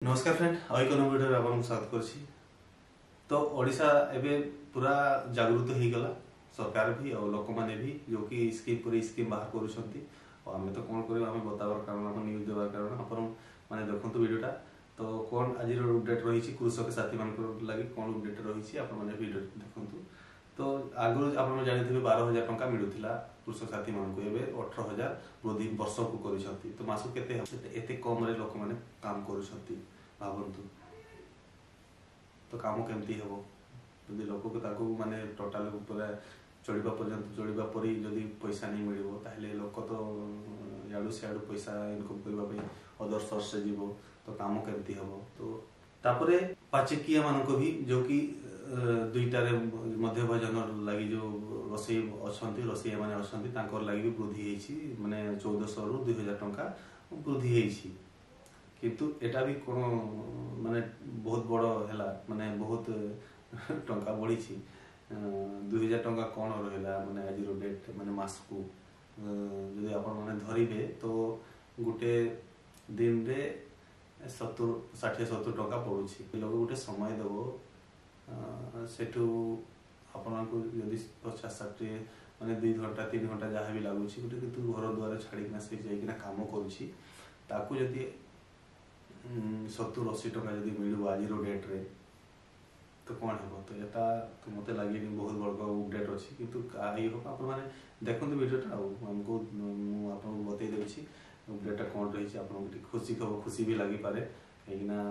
नमस्कार फ्रेंड एक वीडियो आपको स्वागत करछि। तो ओडिशा एबे पूरा जागृत हो गला सरकार भी और लोक माने भी जो कि स्कीम पूरी स्कीम बाहर करूछंती और हमें तो कोन करियो हमें बतावर कारण हम न्यूज देवार कारण अपन माने देखंतु वीडियोटा। तो कोन आज अपडेट रही कृषक साथी मान लगी कोन अपडेट रही अपन माने वीडियो देखंतु। तो आगु आप जानते 12,000 टंका मिलूला कृषक साथी मान को एबे 18,000 वृद्धि वर्ष को करिसंती। तो मासु केते एते कम रे लोक माने काम करूछंती भावंतु। तो काम केमती हेबो जदि लोक को ताको माने टोटल ऊपर चढ़ा पर्यंत चढ़ा परी जदि पैसा नहीं मिलिबो ताहले लोक तो याडू सियाडू पैसा इनकम करबा पे अदर सोर्स से जीवो। तो काम केमती हेबो। तो तापरे पाचकिया मान को भी जो कि दुईटा रे मध्य भोजन लगी जो रसई अछंती रसई माने अछंती तांकर लगी भी वृद्धि हेछि माने 1400 रु 2000 टंका वृद्धि हेछि। किंतु एटा भी कोन माने बहुत बड़ हैला माने बहुत टंका बढ़ी 2000 टंका कौन रहा माने आज डेट माने मास को जदि आप माने धरिबे तो गोटे दिन रे 60-70 टंका पड़ुछि। लोग गोटे समय देबो सेठू आपन को जदि 50-60 माने 2 घंटा 3 घंटा जहाँ भी लगुछि गोटे किंतु घर द्वार छाड़िकिना से जाइकिना काम करुछि ताकू जदि 70-80 टंका जदि मिलू आज डेट रे तो कौन है। तो एटा तो मते लगे बहुत बड़ अपडेट अच्छी किंतु आई हो आप माने देखंतु वीडियोटा हमको आपन बतै देछि अपडेट कौन रही आपन खुशी खबर खुशी भी लगी पारे कहिना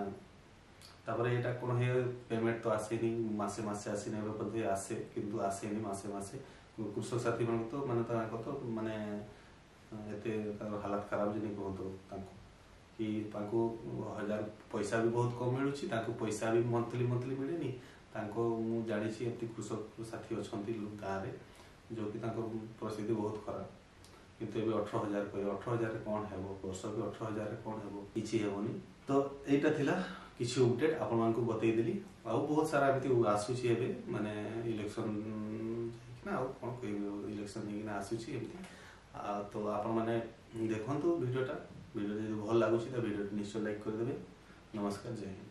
तापरे एटा कोन हे पेमेंट तो आसे नहीं मासे मासे आसी नै बदे आसे किंतु आसे नहीं मासे मासे कृषक साथी मन तो माने एते हालत खराब जनी कहतो ताको कि ताको 1000 पैसा भी बहुत कम मिलुछि ताको पैसा भी मंथली मिलेनी ताको मु जानि छि एते कृषक साथी अछंती गाँ रे जो कि ताको परिस्थिति बहुत खराब किंतु एबे 18,000 कहे 18,000 रे कोन हेबो वर्ष भी 18,000 रे कोन हेबो किछि हेबोनी। तो एटा थिला किछि अपडेट आपन मान को बतै देली आ बहुत सारा एमती आसुछि एबे माने इलेक्शन ना आ कोन कहबो इलेक्शन हिना आसुछि एमती तो आपन माने देखंतु वीडियो जदि भल लागुछि तो वीडियो निश्चय लाइक कर देबे। नमस्कार, जय हिंद।